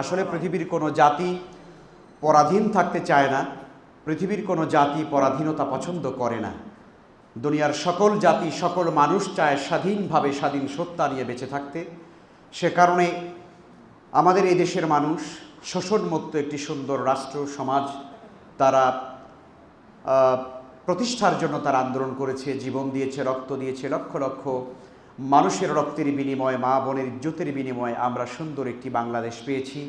আসলে পৃথিবীর কোনো জাতি পরাধীন থাকতে চায় না, পৃথিবীর কোনো জাতি পরাধীনতা পছন্দ করে না। দুনিয়ার সকল জাতি, সকল মানুষ চায় স্বাধীনভাবে স্বাধীন সত্তা নিয়ে বেঁচে থাকতে। সে কারণে আমাদের এই দেশের মানুষ শোষণমুক্ত একটি সুন্দর রাষ্ট্র সমাজ তারা প্রতিষ্ঠার জন্য তারা আন্দোলন করেছে, জীবন দিয়েছে, রক্ত দিয়েছে। লক্ষ লক্ষ মানুষের রক্তের বিনিময়ে, মা বোনের ইজ্জতের বিনিময়ে আমরা সুন্দর একটি বাংলাদেশ পেয়েছি।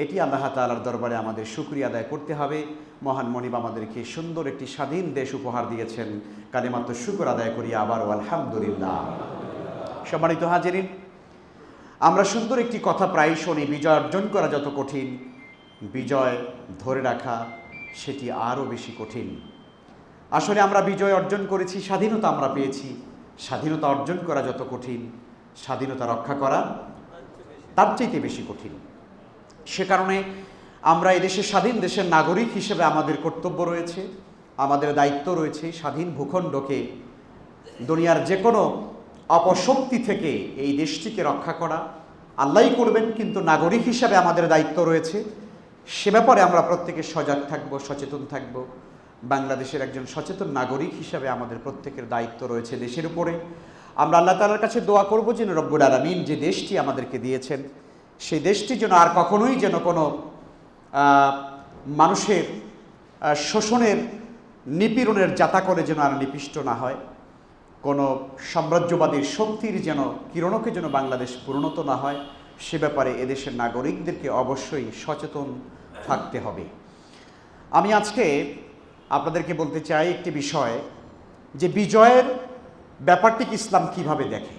এটি আল্লাহ তাআলার দরবারে আমাদের শুকরিয়া আদায় করতে হবে। মহান মনিব আমাদেরকে সুন্দর একটি স্বাধীন দেশ উপহার দিয়েছেন। কালিমাত শুকর আদায় করি আবারও আলহামদুলিল্লাহ। সম্মানিত হাজিরিন, আমরা সুন্দর একটি কথা প্রায় শুনি, বিজয় অর্জন করা যত কঠিন, বিজয় ধরে রাখা সেটি আরও বেশি কঠিন। আসলে আমরা বিজয় অর্জন করেছি, স্বাধীনতা আমরা পেয়েছি। স্বাধীনতা অর্জন করা যত কঠিন, স্বাধীনতা রক্ষা করা তার চাইতে বেশি কঠিন। সে কারণে আমরা এদেশের স্বাধীন দেশের নাগরিক হিসেবে আমাদের কর্তব্য রয়েছে, আমাদের দায়িত্ব রয়েছে স্বাধীন ভূখণ্ডকে দুনিয়ার যে কোনো অপশক্তি থেকে এই দেশটিকে রক্ষা করা। আল্লাহই করবেন, কিন্তু নাগরিক হিসাবে আমাদের দায়িত্ব রয়েছে। সে ব্যাপারে আমরা প্রত্যেকে সজাগ থাকব, সচেতন থাকব। বাংলাদেশের একজন সচেতন নাগরিক হিসাবে আমাদের প্রত্যেকের দায়িত্ব রয়েছে দেশের উপরে। আমরা আল্লাহ তাআলার কাছে দোয়া করব যেন রব্বুল আলামিন যে দেশটি আমাদেরকে দিয়েছেন সেই দেশটি যেন আর কখনোই যেন কোনো মানুষের শোষণের, নিপীড়নের জাতাকলে যেন আর নিপিষ্ট না হয়। কোনো সাম্রাজ্যবাদী শক্তির যেন কিরণকে যেন বাংলাদেশ পরিণত না হয়, সে ব্যাপারে এদেশের নাগরিকদেরকে অবশ্যই সচেতন থাকতে হবে। আমি আজকে আপনাদেরকে বলতে চাই একটি বিষয়, যে বিজয়ের ব্যাপারটিকে ইসলাম কিভাবে দেখে,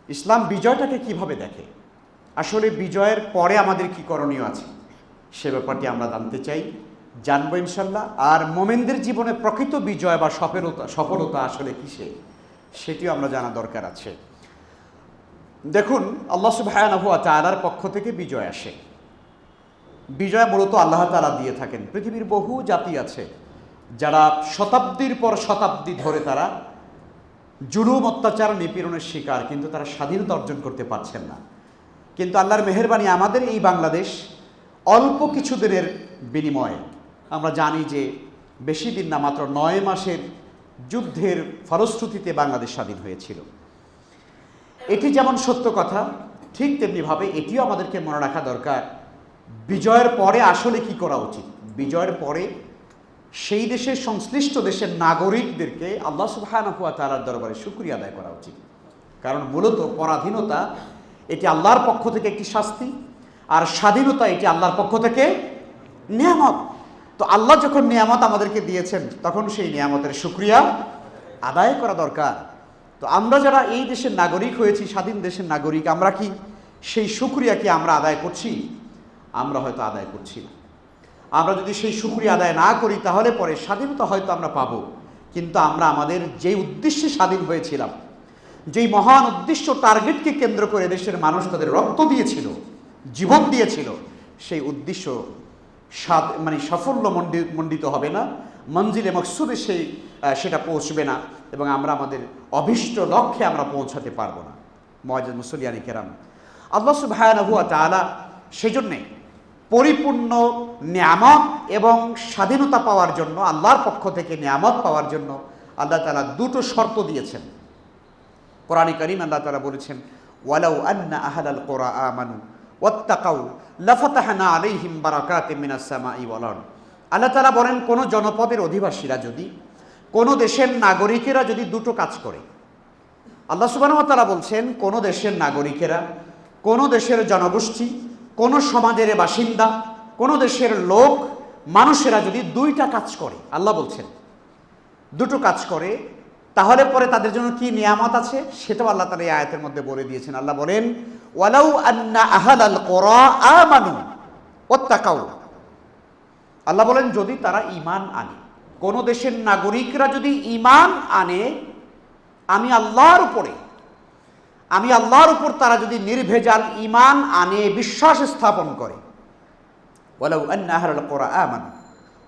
ইসলাম বিজয়টাকে কিভাবে দেখে, আসলে বিজয়ের পরে আমাদের কি করণীয় আছে সে ব্যাপারটি আমরা জানতে চাই, জানবো ইনশাল্লাহ। আর মোমেনদের জীবনে প্রকৃত বিজয় বা সফলতা আসলে কিসে সেটিও আমরা জানা দরকার আছে। দেখুন, আল্লাহ সুবহানাহু ওয়া তাআলার পক্ষ থেকে বিজয় আসে। বিজয় মূলত আল্লাহ তাআলা দিয়ে থাকেন। পৃথিবীর বহু জাতি আছে যারা শতাব্দীর পর শতাব্দী ধরে তারা জুলুম, অত্যাচার, নিপীড়নের শিকার, কিন্তু তারা স্বাধীনতা অর্জন করতে পারছেন না। কিন্তু আল্লাহর মেহেরবানি আমাদের এই বাংলাদেশ অল্প কিছু দিনের বিনিময়ে, আমরা জানি যে বেশি দিন না, মাত্র 9 মাসের যুদ্ধের ফলশ্রুতিতে বাংলাদেশ স্বাধীন হয়েছিল। এটি যেমন সত্য কথা, ঠিক তেমনিভাবে এটিও আমাদেরকে মনে রাখা দরকার বিজয়ের পরে আসলে কি করা উচিত। বিজয়ের পরে সেই দেশের সংশ্লিষ্ট দেশের নাগরিকদেরকে আল্লাহ সুবহানাহু ওয়া তাআলার দরবারে শুকরিয়া আদায় করা উচিত। কারণ মূলত পরাধীনতা এটি আল্লাহর পক্ষ থেকে একটি শাস্তি, আর স্বাধীনতা এটি আল্লাহর পক্ষ থেকে নিয়ামত। তো আল্লাহ যখন নিয়ামত আমাদেরকে দিয়েছেন তখন সেই নিয়ামতের শুকরিয়া আদায় করা দরকার। তো আমরা যারা এই দেশের নাগরিক হয়েছি, স্বাধীন দেশের নাগরিক, আমরা কি সেই শুকরিয়া কি আমরা আদায় করছি? আমরা হয়তো আদায় করছি না। আমরা যদি সেই শুকরিয়া আদায় না করি তাহলে পরে স্বাধীনতা হয়তো আমরা পাবো, কিন্তু আমরা আমাদের যেই উদ্দেশ্যে স্বাধীন হয়েছিলাম, যেই মহান উদ্দেশ্য টার্গেটকে কেন্দ্র করে দেশের মানুষ তাদের রক্ত দিয়েছিল, জীবন দিয়েছিল, সেই উদ্দেশ্য সাফল্য মণ্ডিত হবে না, মঞ্জিলে মকসুদে সেটা পৌঁছবে না, এবং আমরা আমাদের অভীষ্ট লক্ষ্যে আমরা পৌঁছাতে পারবো না। মুআজ্জাজ মুসল্লিয়ানি কেরাম, আল্লাহ সুবহানাহু ওয়া তাআলা সেজন্যে পরিপূর্ণ নিয়ামত এবং স্বাধীনতা পাওয়ার জন্য, আল্লাহর পক্ষ থেকে নিয়ামত পাওয়ার জন্য আল্লাহ তাআলা দুটো শর্ত দিয়েছেন। কোরআনে কারীম আল্লাহ তাআলা বলেছেন, ওয়ালাউ আন্না আহলাল কুরা আমানু ওয়াত্তাকাউ লাফাতাহনা আলাইহিম বারাকাতিম মিনাস সামাই ওয়াল আরদ। আল্লাহ তাআলা বলেন, কোন জনপদের অধিবাসীরা যদি, কোন দেশের নাগরিকেরা যদি দুটো কাজ করে, আল্লাহ সুবহানাহু ওয়া তাআলা বলছেন কোন দেশের নাগরিকেরা, কোন দেশের জনগোষ্ঠী, কোন সমাজের বাসিন্দা, কোন দেশের লোক, মানুষেরা যদি দুইটা কাজ করে, আল্লাহ বলছেন দুটো কাজ করে, তাহলে পরে তাদের জন্য কি নিয়ামত আছে সেটাও আল্লাহ তাআলা এই আয়াতের মধ্যে বলে দিয়েছেন। আল্লাহ বলেন, ওয়ালাউ আন্না আহলাল কুরা আমানু ওয়াত্তাকাউ। আল্লাহ বলেন যদি তারা ঈমান আনে, কোন দেশের নাগরিকরা যদি ঈমান আনে, আমি আল্লাহর উপর তারা যদি নির্ভেজাল ঈমান আনে, বিশ্বাস স্থাপন করে, ওয়ালাউ আন্না আহলাল কুরা আমানু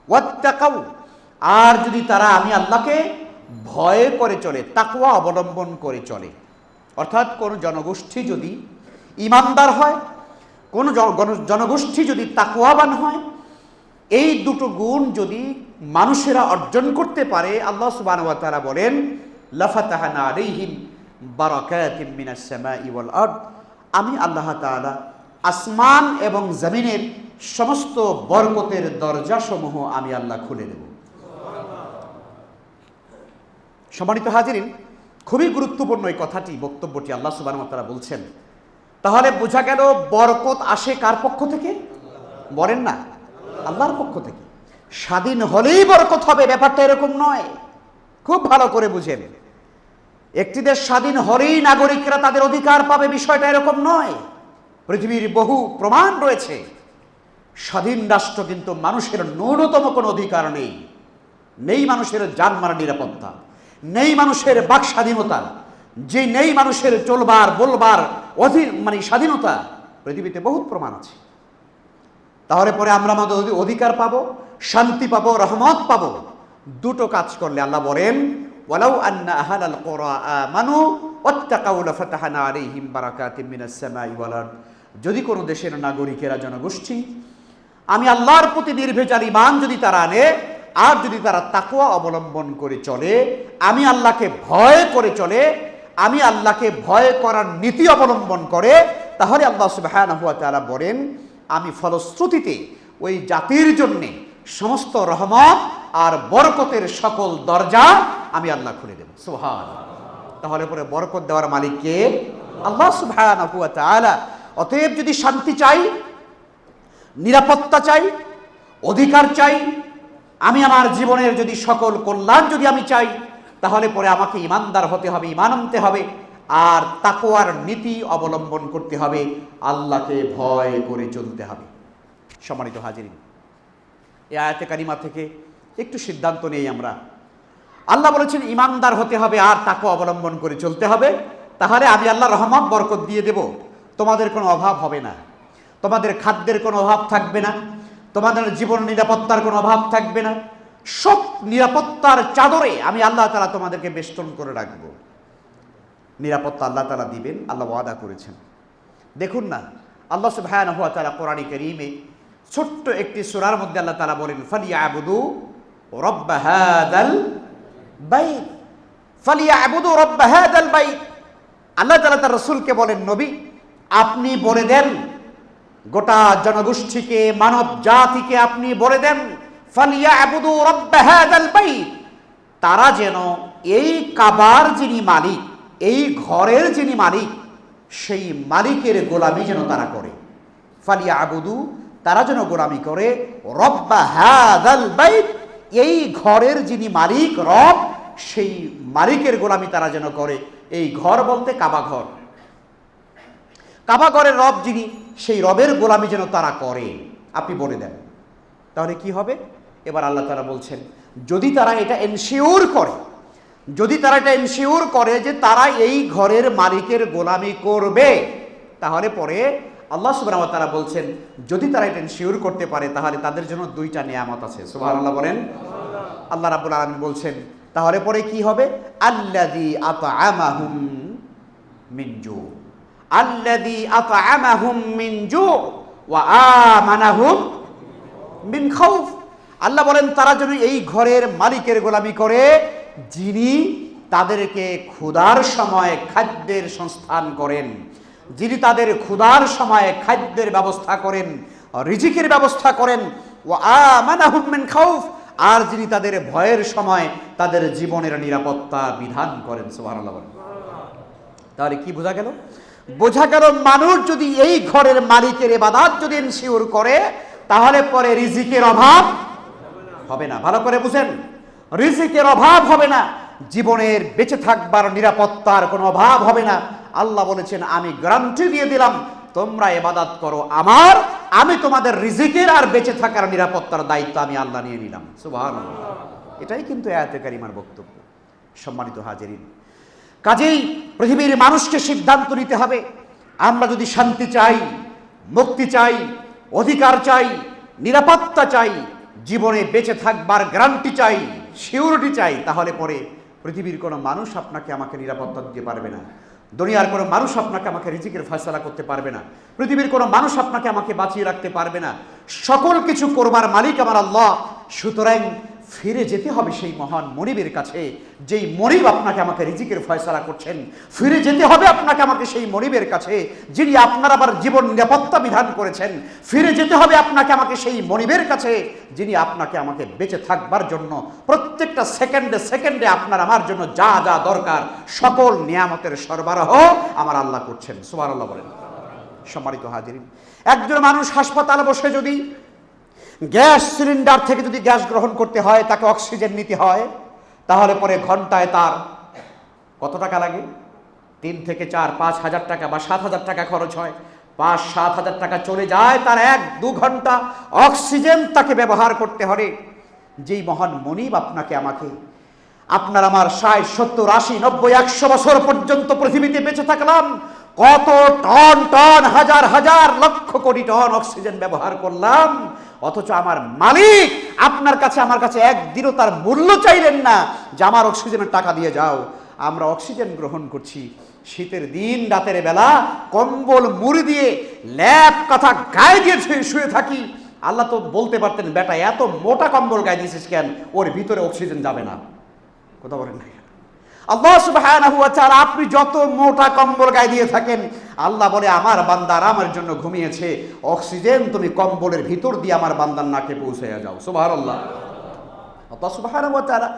ওয়াত্তাকাউ, আর যদি তারা আমি আল্লাহকে ভয় করে চলে, তাকওয়া অবলম্বন করে চলে, অর্থাৎ কোন জনগোষ্ঠী যদি ঈমানদার হয়, কোন জনগোষ্ঠী যদি তাকওয়াবান হয়, এই দুটো গুণ যদি মানুষেরা অর্জন করতে পারে, আল্লাহ সুবহানাহু ওয়া তাআলা বলেন লাফাতাহনা আলাইহিম বারাকাতিম মিনাস সামাই ওয়াল আরদ, আমি আল্লাহ তাআলা আসমান এবং জমিনের সমস্ত বরকতের দরজাসমূহ আমি আল্লাহ খুলে দেব। সম্মানিত হাজিরিন, খুবই গুরুত্বপূর্ণ এই কথাটি, বক্তব্যটি আল্লাহ সুবহানাহু ওয়া তাআলা বলছেন। তাহলে বোঝা গেল বরকত আসে কার পক্ষ থেকে? বলেন না, আল্লাহর পক্ষ থেকে। স্বাধীন হলেই বরকত হবে ব্যাপারটা এরকম নয়, খুব ভালো করে বুঝেন। একটি দেশ স্বাধীন হলেই নাগরিকরা তাদের অধিকার পাবে, বিষয়টা এরকম নয়। পৃথিবীর বহু প্রমাণ রয়েছে স্বাধীন রাষ্ট্র কিন্তু মানুষের ন্যূনতম কোনো অধিকার নেই। নেই মানুষের জানমালের নিরাপত্তা, নেই মানুষের বাক স্বাধীনতা, যে নেই মানুষের চলবার বলবার স্বাধীনতা। পৃথিবীতে বহুত প্রমাণ আছে। তাহলে পরে আমরা আমাদের অধিকার পাবো, শান্তি পাবো, রহমত পাবো দুটো কাজ করলে। আল্লাহ বলেন ওয়ালাউ আন্না আহলাল কুরা আমানু ওয়াত্তাকাউ লাফাতাহনা আলাইহিম বারাকাতিম মিনাস সামাই ওয়াল আরদ, যদি কোনো দেশের নাগরিকেরা, জনগোষ্ঠী আমি আল্লাহর প্রতি নির্ভেজাল ঈমান যদি তারা আনে, আর যদি তারা তাকওয়া অবলম্বন করে চলে, আমি আল্লাহকে ভয় করে চলে, আমি আল্লাহকে ভয় করার নীতি অবলম্বন করে, তাহলে আল্লাহ সুবহানাহু ওয়া তাআলা বলেন আমি ফলশ্রুতিতে ওই জাতির জন্যে সমস্ত রহমত আর বরকতের সকল দরজা আমি আল্লাহ খুলে দেব। সুবহানাল্লাহ। তাহলে পরে বরকত দেওয়ার মালিক কে? আল্লাহ সুবহানাহু ওয়া তাআলা। অতএব যদি শান্তি চাই, নিরাপত্তা চাই, অধিকার চাই, আমি আমার জীবনের যদি সকল কল্যাণ যদি আমি চাই, তাহলে পরে আমাকে ইমানদার হতে হবে, ইমান আনতে হবে, আর তাকওয়ার নীতি অবলম্বন করতে হবে, আল্লাহকে ভয় করে চলতে হবে। সম্মানিত হাজিরিন, এই আয়াতে কারিমা থেকে একটু সিদ্ধান্ত নেই আমরা। আল্লাহ বলেছেন ইমানদার হতে হবে আর তাকওয়া অবলম্বন করে চলতে হবে, তাহলে আমি আল্লাহ রহমত বরকত দিয়ে দেব। তোমাদের কোনো অভাব হবে না, তোমাদের খাদ্যের কোনো অভাব থাকবে না, তোমাদের জীবন নিরাপত্তার কোনো অভাব থাকবে না। সব নিরাপত্তার চাদরে আমি আল্লাহ তাআলা তোমাদেরকে বেষ্টন করে রাখবো। নিরাপত্তা আল্লাহ তাআলা দিবেন, আল্লাহ ওয়াদা করেছেন। দেখুন না, আল্লাহ সুবহানাহু ওয়া তাআলা কোরআনে কারীমে ছোট্ট একটি সূরার মধ্যে আল্লাহ তাআলা বলেন ফালিয়াবুদু রাব্ব হাযাল বাইত, ফালিয়াবুদু রাব্ব হাযাল বাইত। আল্লাহ তাআলা তার রাসূলকে বলেন, নবী আপনি বলে দেন, গোটা জনগোষ্ঠীকে, মানব জাতিকে আপনি বলে দেন ফালিয়াবুদু রাব্ব হাযাল বাইত, তারা যেন এই কাবার যিনি মালিক, এই ঘরের যিনি মালিক, সেই মালিকের গোলামি যেন তারা করে। ফালিয়াবুদু, তারা যেন গোলামি করে, রব্ব হাযাল বাইত, এই ঘরের যিনি মালিক, রব, সেই মালিকের গোলামি তারা যেন করে। এই ঘর বলতে কাবা ঘর, কাবা ঘরের রব যিনি, সেই রবের গোলামি যেন তারা করে, আপনি বলে দেন। তাহলে কি হবে? এবার আল্লাহ তাআলা বলছেন যদি তারা এটা এনশিওর করে, যদি তারা এটা এনশিওর করে যে তারা এই ঘরের মালিকের গোলামি করবে, তাহলে পরে আল্লাহ সুবহানাহু ওয়া তাআলা বলছেন যদি তারা এটা এনশিওর করতে পারে, তাহলে তাদের জন্য দুইটা নিয়ামত আছে। সুবহানাল্লাহ বলেন। আল্লাহ রাব্বুল আলামিন বলছেন তাহলে পরে কি হবে? আল্লাযী আত'আমাহুম মিন জু, আল্লাযী আত'আমাহুম মিন জু ওয়া আমানাহুম মিন খাউফ। আল্লাহ বলেন তারা যেন এই ঘরের মালিকের গোলামি করে, যিনি তাদেরকে ক্ষুধার সময় খাদ্যের সংস্থান করেন, যিনি তাদের ক্ষুধার সময় খাদ্যের ব্যবস্থা করেন, রিজিকের ব্যবস্থা করেন, ওয়া আমানাহুম মিন খাউফ, আর যিনি তাদের ভয়ের সময় তাদের জীবনের নিরাপত্তা বিধান করেন। সুবহানাল্লাহ। তাহলে কি বোঝা গেল? বোঝা গেল মানুষ যদি এই ঘরের মালিকের ইবাদত যদি এনশিওর করে, তাহলে পরে রিজিকের অভাব হবে না। ভালো করে বুঝেন, রিজিকের অভাব হবে না, জীবনের বেঁচে থাকবার নিরাপত্তার কোনো অভাব হবে না। আল্লাহ বলেছেন আমি গ্যারান্টি দিয়ে দিলাম, তোমরা ইবাদত করো আমার, আমি তোমাদের রিজিকের আর বেঁচে থাকার নিরাপত্তার দায়িত্ব আমি আল্লাহ নিয়ে নিলাম। সুবহানাল্লাহ। এটাই কিন্তু আয়াতে কারিমার বক্তব্য। সম্মানিত হাজিরিন, কাজেই পৃথিবীর মানুষকে সিদ্ধান্ত নিতে হবে, আমরা যদি শান্তি চাই, মুক্তি চাই, অধিকার চাই, নিরাপত্তা চাই, জীবনে বেঁচে থাকবার গ্যারান্টি চাই, সিউরিটি চাই, তাহলে পরে পৃথিবীর কোনো মানুষ আপনাকে আমাকে নিরাপত্তা দিতে পারবে না। দুনিয়ার কোনো মানুষ আপনাকে আমাকে রিজিকের ফয়সালা করতে পারবে না, পৃথিবীর কোনো মানুষ আপনাকে আমাকে বাঁচিয়ে রাখতে পারবে না, সকল কিছু করবার মালিক আমার আল্লাহ। সুতরাং ফিরে যেতে হবে সেই মহান মনিবের কাছে, যেই মনিব আপনাকে আমাকে রিজিকের ফয়সালা করছেন। ফিরে যেতে হবে আপনাকে আমাকে সেই মনিবের কাছে যিনি আপনার আবার জীবন নিরাপত্তা বিধান করেছেন। ফিরে যেতে হবে আপনাকে আমাকে সেই মনিবের কাছে যিনি আপনাকে আমাকে বেঁচে থাকবার জন্য প্রত্যেকটা সেকেন্ডে সেকেন্ডে আপনার আমার জন্য যা যা দরকার সকল নিয়ামতের সরবরাহ আমার আল্লাহ করছেন। সুবহানাল্লাহ বলেন। সম্মানিত হাজিরিন, একজন মানুষ হাসপাতালে বসে যদি গ্যাস সিলিন্ডার থেকে যদি গ্যাস গ্রহণ করতে হয়, তাকে অক্সিজেন নিতে হয়, তাহলে পরে ঘন্টায় তার কত টাকা লাগে? 3 থেকে 4 5 হাজার টাকা বা 7 হাজার টাকা খরচ হয়। 5-7 হাজার টাকা চলে যায় তার 1-2 ঘন্টা অক্সিজেন তাকে ব্যবহার করতে হবে। যেই মহান মনিব আপনাকে আমাকে, আপনার আমার 60 70 80 90 100 বছর পর্যন্ত পৃথিবীতে বেঁচে থাকলাম, কত টন টন হাজার হাজার লক্ষ কোটি টন অক্সিজেন ব্যবহার করলাম, অথচ আমার মালিক আপনার কাছে আমার কাছে একদিনও তার মূল্য চাইলেন না যে আমার অক্সিজেনের টাকা দিয়ে যাও। আমরা অক্সিজেন গ্রহণ করছি, শীতের দিন রাতের বেলা কম্বল মুড়ি দিয়ে ল্যাপ কাঁথা গায়ে দিয়ে শুয়ে থাকি। আল্লাহ তো বলতে পারতেন, বেটা এত মোটা কম্বল গায়ে দিয়েছিস কেন, ওর ভিতরে অক্সিজেন যাবে না। কথা বলেন না? আল্লাহ সুবহানাহু ওয়া তাআলা আপনি যত মোটা কম্বল গায়ে দিয়ে থাকেন, আল্লাহ বলে আমার বান্দার আমার জন্য ঘুমিয়েছে, অক্সিজেন তুমি কম্বলের ভিতর দিয়ে আমার বান্দার নাকে পৌঁছে যাও। সুবহানাল্লাহ। আল্লাহ সুবহানাহু ওয়া তাআলা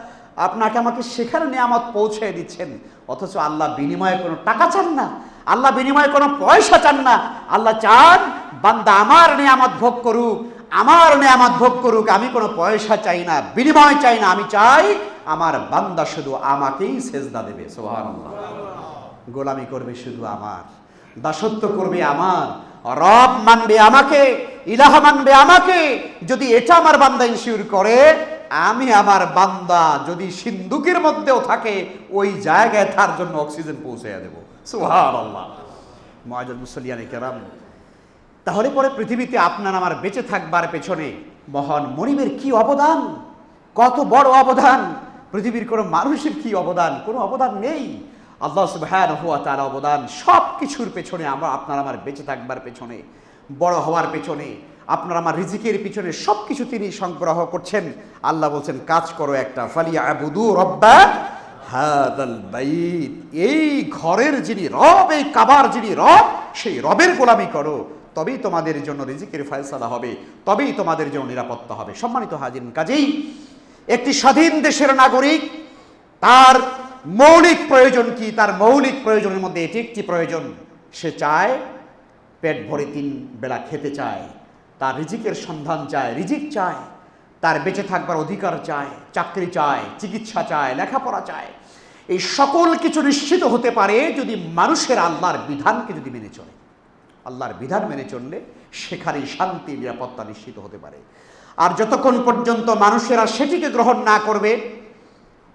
আপনাকে আমাকে সেখানে নিয়ামত পৌঁছে দিচ্ছেন, অথচ আল্লাহ বিনিময়ে কোনো টাকা চান না, আল্লাহ বিনিময়ে কোনো পয়সা চান না। আল্লাহ চান বান্দা আমার নিয়ামত ভোগ করুক, আমার নিয়ামত ভোগ করুক, আমি কোনো পয়সা চাই না, বিনিময় চাই না। আমি চাই আমার বান্দা শুধু আমাকেই সেজদা দেবে। সুবহানাল্লাহ। গোলামি করবে শুধু আমার, দাসত্ব করবে আমার, রব মানবে আমাকে, ইলাহ মানবে আমাকে। যদি এটা আমার বান্দা ইনশিওর করে, আমি আমার বান্দা যদি সিন্ধুকের মধ্যেও থাকে ওই জায়গায় তার জন্য অক্সিজেন পৌঁছে দেব। সুবহানাল্লাহ। মুআজ্জাল মুসল্লিয়ানে কেরাম, তাহলে পরে পৃথিবীতে আপনার আমার বেঁচে থাকবার পেছনে মহান মনিবের কি অবদান, কত বড় অবদান। পৃথিবীর কোনো মানুষের কি অবদান? কোনো অবদান নেই। আল্লাহ সুবহানাহু ওয়া তাআলা অবদান সব কিছুর পেছনে, আমরা আপনার আমার বেঁচে থাকবার পেছনে, বড় হওয়ার পেছনে, আপনার আমার রিজিকের পিছনে সব কিছু তিনি সংগ্রহ করছেন। আল্লাহ বলছেন কাজ করো একটা, ফালিয়াবুদু রাব্বা হাযাল বাইত, এই ঘরের যিনি রব, এই কাবার যিনি রব, সেই রবের গোলামি করো, তবেই তোমাদের জন্য রিজিকের ফয়সালা হবে, তবেই তোমাদের জন্য নিরাপত্তা হবে। সম্মানিত হাজিরিন, কাজেই একটি স্বাধীন দেশের নাগরিক তার মৌলিক প্রয়োজন কি? তার মৌলিক প্রয়োজনের মধ্যে এটি একটি প্রয়োজন, সে চায় পেট ভরে 3 বেলা খেতে চায়, তার রিজিকের সন্ধান চায়, রিজিক চায়, তার বেঁচে থাকবার অধিকার চায়, চাকরি চায়, চিকিৎসা চায়, লেখাপড়া চায়। এই সকল কিছু নিশ্চিত হতে পারে যদি মানুষের আল্লাহর বিধানকে যদি মেনে চলে। আল্লাহর বিধান মেনে চললে সেখানেই শান্তি নিরাপত্তা নিশ্চিত হতে পারে। আর যতক্ষণ পর্যন্ত মানুষেরা সেটিকে গ্রহণ না করবে,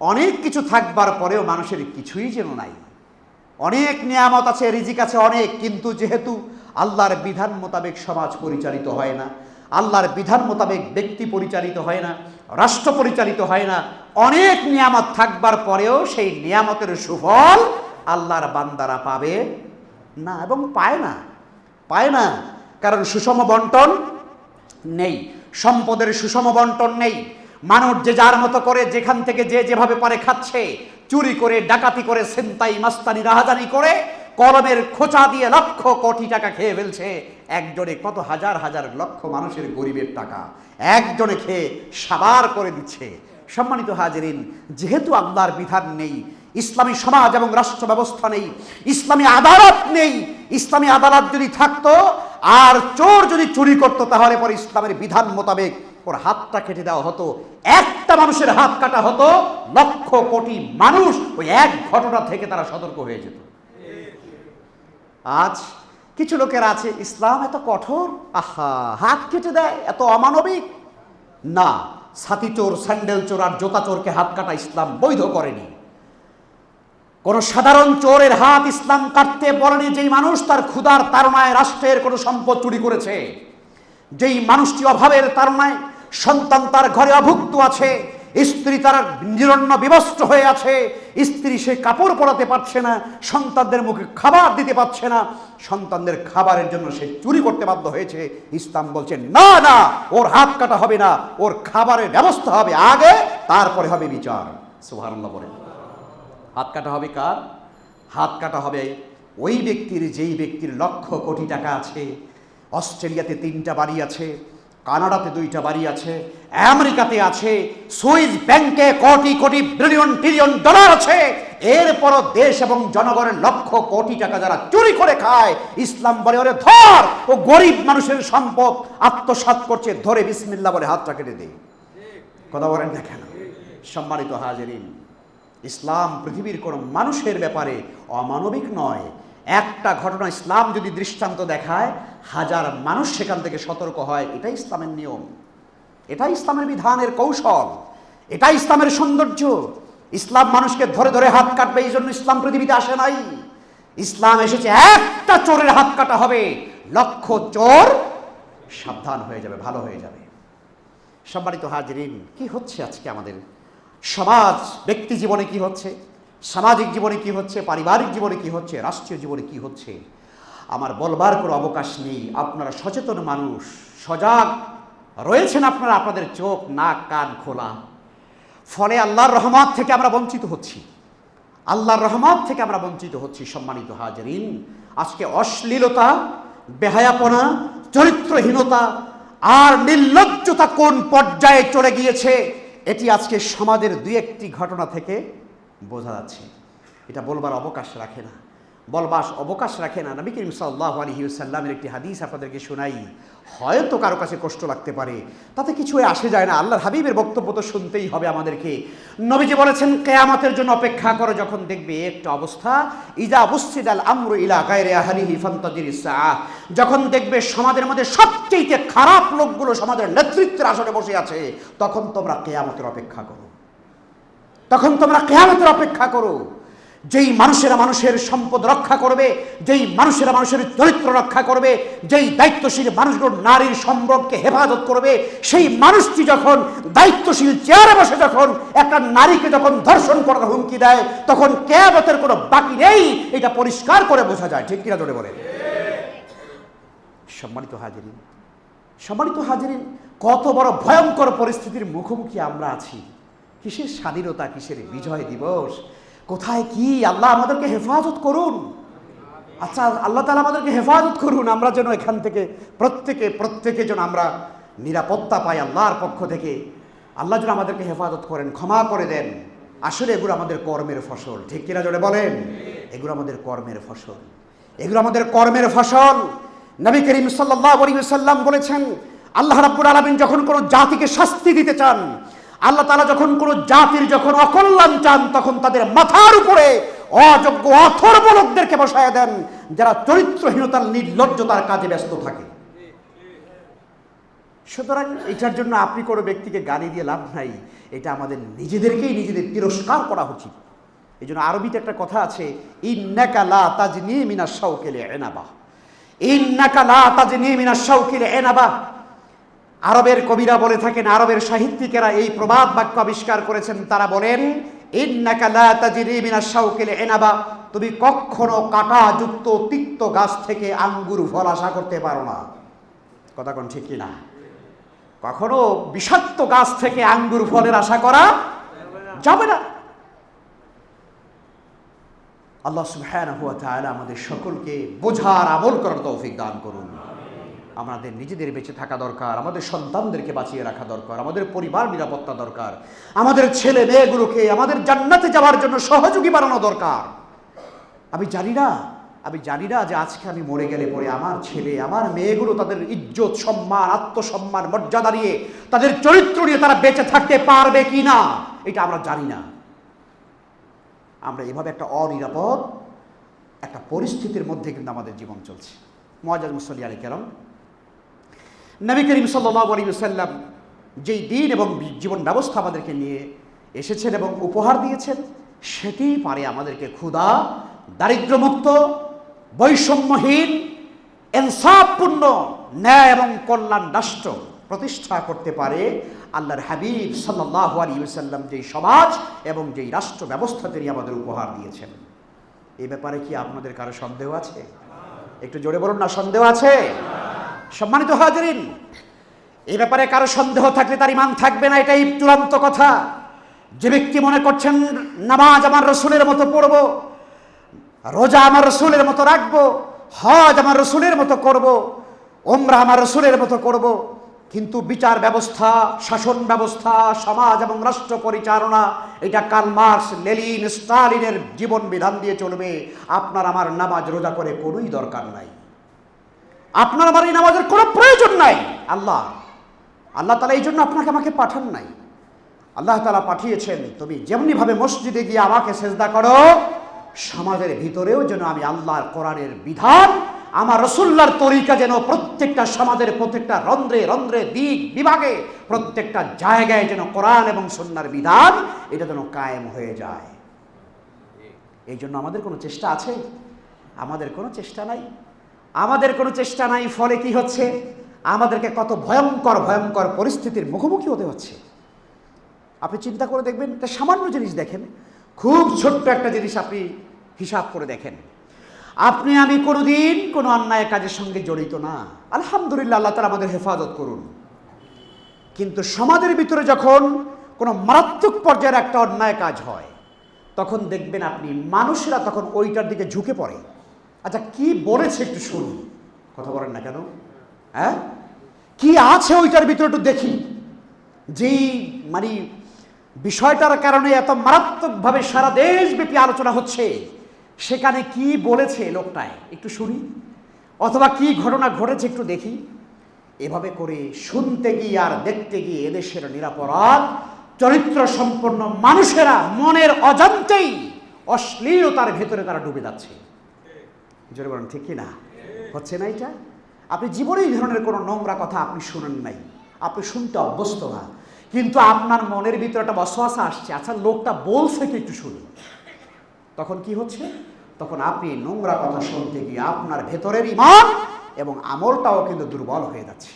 অনেক কিছু থাকবার পরেও মানুষের কিছুই যেন নাই। অনেক নিয়ামত আছে, রিজিক আছে অনেক, কিন্তু যেহেতু আল্লাহর বিধান মোতাবেক সমাজ পরিচালিত হয় না, আল্লাহর বিধান মোতাবেক ব্যক্তি পরিচালিত হয় না, রাষ্ট্র পরিচালিত হয় না, অনেক নিয়ামত থাকবার পরেও সেই নিয়ামতের সুফল আল্লাহর বান্দারা পাবে না, এবং পায় না। কারণ সুষম বন্টন নেই, সম্পদের সুষম বন্টন নেই। মানুষ যে যার মতো করে যেখান থেকে যে যেভাবে পারে খাচ্ছে, চুরি করে, ডাকাতি করে, ছিনতাই মাস্তানি রাহাজানি করে, কলমের খোঁচা দিয়ে লক্ষ কোটি টাকা খেয়ে ফেলছে। একজনে কত হাজার হাজার লক্ষ মানুষের গরিবের টাকা একজনে খেয়ে সাবার করে দিচ্ছে। সম্মানিত হাজিরিন, যেহেতু আল্লাহর বিধান নেই, ইসলামী সমাজ এবং রাষ্ট্র ব্যবস্থা নেই, ইসলামী আদালত নেই, ইসলামী আদালত যদি থাকতো আর চোর যদি চুরি করতো, তাহলে পরে ইসলামের বিধান মোতাবেক ওর হাতটা কেটে দেওয়া হতো। একটা মানুষের হাত কাটা হতো, লক্ষ কোটি মানুষ ওই এক ঘটনা থেকে তারা সতর্ক হয়ে যেত। আজ কিছু লোকের আছে ইসলাম এত কঠোর, আহা হাত কেটে দেয়, এত অমানবিক। না, ছাতি চোর, স্যান্ডেল চোর আর জোতা চোরকে হাত কাটা ইসলাম বৈধ করেনি। কোন সাধারণ চোরের হাত ইসলাম কাটতে বলেনি যেই মানুষ তার ক্ষুধার তাড়নায় রাষ্ট্রের কোনো সম্পদ চুরি করেছে, যেই মানুষটি অভাবের তাড়নায় সন্তান তার ঘরে অভুক্ত আছে, স্ত্রী তার নিরন্ন বিবস্ত্র হয়ে আছে, স্ত্রী সে কাপড় পরাতে পারছে না, সন্তানদের মুখে খাবার দিতে পারছে না, সন্তানদের খাবারের জন্য সে চুরি করতে বাধ্য হয়েছে। ইসলাম বলছে না না, ওর হাত কাটা হবে না, ওর খাবারের ব্যবস্থা হবে আগে, তারপরে হবে বিচার। সুবহানাল্লাহ বলেন। হাত কাটা হবে কার? হাত কাটা হবে ওই ব্যক্তির যেই ব্যক্তির লক্ষ কোটি টাকা আছে, অস্ট্রেলিয়াতে 3টা বাড়ি আছে, কানাডাতে 2টা বাড়ি আছে, আমেরিকাতে আছে, সুইস ব্যাংকে crore crore billion trillion dollar আছে, এরপরও দেশ এবং জনগণের লক্ষ কোটি টাকা যারা চুরি করে খায়, ইসলাম বলে ওরে ধর, ও গরিব মানুষের সম্পদ আত্মসাৎ করছে, ধরে বিসমিল্লাহ বলে হাতটা কেটে দে। কথা বলেন না কেন? সম্মানিত হাজিরিন, ইসলাম পৃথিবীর কোনো মানুষের ব্যাপারে অমানবিক নয়। একটা ঘটনা ইসলাম যদি দৃষ্টান্ত দেখায়, 1000 মানুষ সেখান থেকে সতর্ক হয়। এটাই ইসলামের নিয়ম, এটাই ইসলামের বিধানের কৌশল, এটাই ইসলামের সৌন্দর্য। ইসলাম মানুষকে ধরে ধরে হাত কাটবে, এই জন্য ইসলাম পৃথিবীতে আসে নাই। ইসলাম এসেছে একটা চোরের হাত কাটা হবে, লক্ষ চোর সাবধান হয়ে যাবে, ভালো হয়ে যাবে। সম্মানিত হাজিরিন, কি হচ্ছে আজকে আমাদের সমাজ, ব্যক্তি জীবনে কি হচ্ছে, সামাজিক জীবনে কি হচ্ছে, পারিবারিক জীবনে কি হচ্ছে, রাষ্ট্রীয় জীবনে কি হচ্ছে, আমার বলবার কোনো অবকাশ নেই। আপনারা সচেতন মানুষ, সজাগ রয়েছেন আপনারা, আপনাদের চোখ নাক কান খোলা, ফলে আল্লাহর রহমত থেকে আমরা বঞ্চিত হচ্ছি, আল্লাহর রহমত থেকে আমরা বঞ্চিত হচ্ছি। সম্মানিত হাজিরিন, আজকে অশ্লীলতা, বেহায়াপনা, চরিত্রহীনতা আর নির্লজ্জতা কোন পর্যায়ে চলে গিয়েছে, এটি আজকে সমাজের 2-1টি ঘটনা থেকে বোঝা যাচ্ছে। এটা বলবার অবকাশ রাখে না, বলবার অবকাশ রাখে না। নবী করিম সাল্লাল্লাহু আলাইহি ওয়াসাল্লামের একটি হাদিস আপনাদেরকে শোনাই, হয়তো কারো কাছে কষ্ট লাগতে পারে, তাতে কিছু আসে যায় না, আল্লাহর হাবিবের বক্তব্য তো শুনতেই হবে আমাদেরকে। নবীজি বলেছেন, কিয়ামতের জন্য অপেক্ষা করো, যখন দেখবে একটা অবস্থা, ইজা বুসিদাল আমরু ইলা গায়রি আহলিহি ফান্তাজিরিস সাআহ, যখন দেখবে সমাজের মধ্যে সবচেয়ে খারাপ লোকগুলো সমাজের নেতৃত্বের আসনে বসে আছে, তখন তোমরা কিয়ামতের অপেক্ষা করো, তখন তোমরা কিয়ামতের অপেক্ষা করো। যেই মানুষেরা মানুষের সম্পদ রক্ষা করবে, যেই মানুষেরা মানুষের চরিত্র রক্ষা করবে, যেই দায়িত্বশীল মানুষগুলো নারীর সম্ভ্রমকে হেফাজত করবে, সেই মানুষটি যখন দায়িত্বশীল চেয়ারে বসে যখন একটা নারীকে যখন ধর্ষণ করার হুমকি দেয়, তখন কিয়ামতের কোনো বাকি নেই, এটা পরিষ্কার করে বোঝা যায়। ঠিক কিনা জোরে বলে? সম্মানিত হাজিরিন, সম্মানিত হাজিরিন, কত বড় ভয়ঙ্কর পরিস্থিতির মুখোমুখি আমরা আছি। কিসের স্বাধীনতা, কিসের বিজয় দিবস, কোথায় কি? আল্লাহ আমাদেরকে হেফাজত করুন। আচ্ছা, আল্লাহ তাআলা আমাদেরকে হেফাজত করুন, আমরা যেন এখান থেকে প্রত্যেকে যেন আমরা নিরাপত্তা পাই আল্লাহর পক্ষ থেকে। আল্লাহ যেন আমাদেরকে হেফাজত করেন, ক্ষমা করে দেন। আসলে এগুলো আমাদের কর্মের ফসল। ঠিক কিনা জোরে বলেন? এগুলো আমাদের কর্মের ফসল, এগুলো আমাদের কর্মের ফসল। নবী করিম সাল্লাল্লাহু আলাইহি ওয়াসাল্লাম বলেছেন, আল্লাহ রাব্বুল আলামিন যখন কোনো জাতিকে শাস্তি দিতে চান, আল্লাহ তাআলা যখন কোনো জাতির যখন অকল্যাণ চান, তখন তাদের মাথার উপরে অযোগ্য অথর্ব লোকদেরকে বসায় দেন, যারা চরিত্রহীনতার নির্লজ্জতার কাজে ব্যস্ত থাকে। সুতরাং এটার জন্য আপনি কোনো ব্যক্তিকে গালি দিয়ে লাভ নাই, এটা আমাদের নিজেদেরকেই নিজেদের তিরস্কার করা উচিত। এই জন্য আরবিতে একটা কথা আছে, ইন্নাকা লা তাজনি মিনাশ শাওকিল ইনাবা, ইন্নাকা লা তাজনি মিনাশ শাওকিল ইনাবা। আরবের কবিরা বলে থাকেন, আরবের সাহিত্যিকেরা এই প্রবাদ বাক্য আবিষ্কার করেছেন। তারা বলেন, ইন্নাকা লা তাজরি মিনাশ শাওকিল ইনাবা, তুমি কখনো কাঁটাযুক্ত তিক্ত গাছ থেকে আঙ্গুর ফল আশা করতে পারো না। কথা কোন ঠিক কিনা? কখনো বিষাক্ত গাছ থেকে আঙ্গুর ফলের আশা করা যাবে না। আল্লাহ সুবহানাহু ওয়া তাআলা আমাদের সকলকে বোঝার আমল করার তৌফিক দান করুন। আমাদের নিজেদের বেঁচে থাকা দরকার, আমাদের সন্তানদেরকে বাঁচিয়ে রাখা দরকার, আমাদের পরিবার নিরাপত্তা দরকার, আমাদের ছেলে মেয়েগুলোকে আমাদের জান্নাতে যাওয়ার জন্য সহযোগী বানানো দরকার। আমি জানি না যে আজকে আমি মরে গেলে পরে আমার ছেলে আমার মেয়েগুলো তাদের ইজ্জত, সম্মান, আত্মসম্মান, মর্যাদা নিয়ে, তাদের চরিত্র নিয়ে তারা বেঁচে থাকতে পারবে কি না, এটা আমরা জানি না। আমরা এভাবে একটা অনিরাপদ একটা পরিস্থিতির মধ্যে কিন্তু আমাদের জীবন চলছে। মুআজ্জাজ মুসল্লি আলাইহিস সালাম, নবী করিম সাল্লাল্লাহু আলাইহি ওয়াসাল্লাম যেই দিন এবং জীবন ব্যবস্থা আমাদেরকে নিয়ে এসেছেন এবং উপহার দিয়েছেন, সেটি পারে আমাদেরকে ক্ষুধা, দারিদ্র্যমুক্ত, বৈষম্যহীন, ইনসাফপূর্ণ, ন্যায় এবং কল্যাণ রাষ্ট্র প্রতিষ্ঠা করতে পারে আল্লাহর হাবিব সাল্লাল্লাহু আলাইহি ওয়াসাল্লাম যেই সমাজ এবং যেই রাষ্ট্র ব্যবস্থা তিনি আমাদের উপহার দিয়েছেন। এই ব্যাপারে কি আপনাদের কারো সন্দেহ আছে? একটু জোরে বলুন না, সন্দেহ আছে? সম্মানিত হাজিরিন, এই ব্যাপারে কারো সন্দেহ থাকলে তার ঈমান থাকবে না, এটাই চূড়ান্ত কথা। যে ব্যক্তি মনে করছেন নামাজ আমার রাসূলের মতো পড়ব, রোজা আমার রাসূলের মতো রাখবো, হজ আমার রাসূলের মতো করব, উমরা আমার রাসূলের মতো করব, কিন্তু বিচার ব্যবস্থা, শাসন ব্যবস্থা, সমাজ এবং রাষ্ট্র পরিচালনা এটা কার্ল মার্কস, লেনিন, স্টালিনের জীবন বিধান দিয়ে চলবে, আপনার আমার নামাজ রোজা করে কোনোই দরকার নাই, আপনার আমার এই নামাজের কোনো প্রয়োজন নাই। আল্লাহ তাআলা এই জন্য আপনাকে আমাকে পাঠান নাই। আল্লাহ তাআলা পাঠিয়েছেন তুমি যেমনিভাবে মসজিদে গিয়ে আমাকে সেজদা করো, সমাজের ভিতরেও যেন আমি আল্লাহর কোরআনের বিধান, আমার রাসূলুল্লাহর তরিকা যেন প্রত্যেকটা সমাজের প্রত্যেকটা রন্ধ্রে রন্ধ্রে, দিক বিভাগে, প্রত্যেকটা জায়গায় যেন কোরআন এবং সুন্নাহর বিধান এটা যেন কায়েম হয়ে যায়। এই জন্য আমাদের কোনো চেষ্টা আছে? আমাদের কোনো চেষ্টা নাই। আমাদের কোনো চেষ্টা নাই, ফলে কি হচ্ছে? আমাদেরকে কত ভয়ঙ্কর ভয়ঙ্কর পরিস্থিতির মুখোমুখি হতে হচ্ছে। আপনি চিন্তা করে দেখবেন, একটা সামান্য জিনিস দেখেন, খুব ছোট্ট একটা জিনিস আপনি হিসাব করে দেখেন। আপনি আমি কোনোদিন কোনো অন্যায় কাজের সঙ্গে জড়িত না, আলহামদুলিল্লাহ, আল্লাহ তাআলা আমাদের হেফাজত করুন। কিন্তু সমাজের ভিতরে যখন কোনো মারাত্মক পর্যায়ের একটা অন্যায় কাজ হয়, তখন দেখবেন আপনি মানুষেরা তখন ওইটার দিকে ঝুঁকে পড়ে। আচ্ছা, কি বলেছে একটু শুনি, কথা বলেন না কেন? হ্যাঁ, কি আছে ওইটার ভিতরে একটু দেখি। যেই মানে বিষয়টার কারণে এত মারাত্মকভাবে সারা দেশব্যাপী আলোচনা হচ্ছে, সেখানে কি বলেছে লোকটায় একটু শুনি, অথবা কি ঘটনা ঘটেছে একটু দেখি। এভাবে করে শুনতে গিয়ে আর দেখতে গিয়ে এদেশের নিরাপরাধ চরিত্র সম্পন্ন মানুষেরা মনের অজান্তেই অশ্লীলতার ভেতরে তারা ডুবে যাচ্ছে। জোরে বলেন ঠিক কি না? হচ্ছে না এটা? আপনি জীবনে এই ধরনের কোনো নোংরা কথা আপনি শুনেন নাই, আপনি শুনতে অভ্যস্ত না, কিন্তু আপনার মনের ভিতরে একটা ওয়াসওয়াসা আসছে, আচ্ছা লোকটা বলছে কি একটু শুনি। তখন কি হচ্ছে? তখন আপনি নোংরা কথা শুনতে গিয়ে আপনার ভেতরের ঈমান এবং আমলটাও কিন্তু দুর্বল হয়ে যাচ্ছে।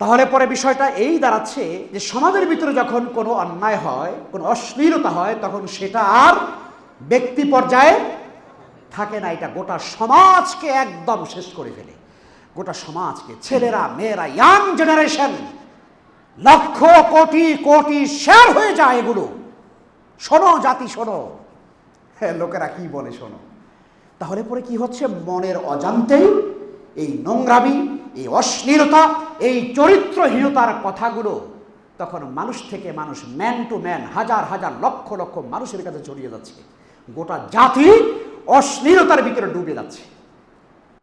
তাহলে পরে বিষয়টা এই দাঁড়াচ্ছে যে সমাজের ভিতরে যখন কোনো অন্যায় হয়, কোনো অশ্লীলতা হয়, তখন সেটা আর ব্যক্তি পর্যায়ে থাকে না, এটা গোটা সমাজকে একদম শেষ করে ফেলে। গোটা সমাজকে, ছেলেরা, মেয়েরা, young generation, lakh crore crore share হয়ে যায় এগুলো। শোনো জাতি, শোনো, হ্যাঁ, লোকেরা কি বলে শোনো। তাহলে পরে কি হচ্ছে? মনের অজান্তেই এই নোংরামি, এই অশ্লীলতা, এই চরিত্রহীনতার কথাগুলো তখন মানুষ থেকে মানুষ, ম্যান টু ম্যান, হাজার হাজার লক্ষ লক্ষ মানুষের কাছে ছড়িয়ে যাচ্ছে। গোটা জাতি অশ্লীলতার ভিতরে ডুবে যাচ্ছে।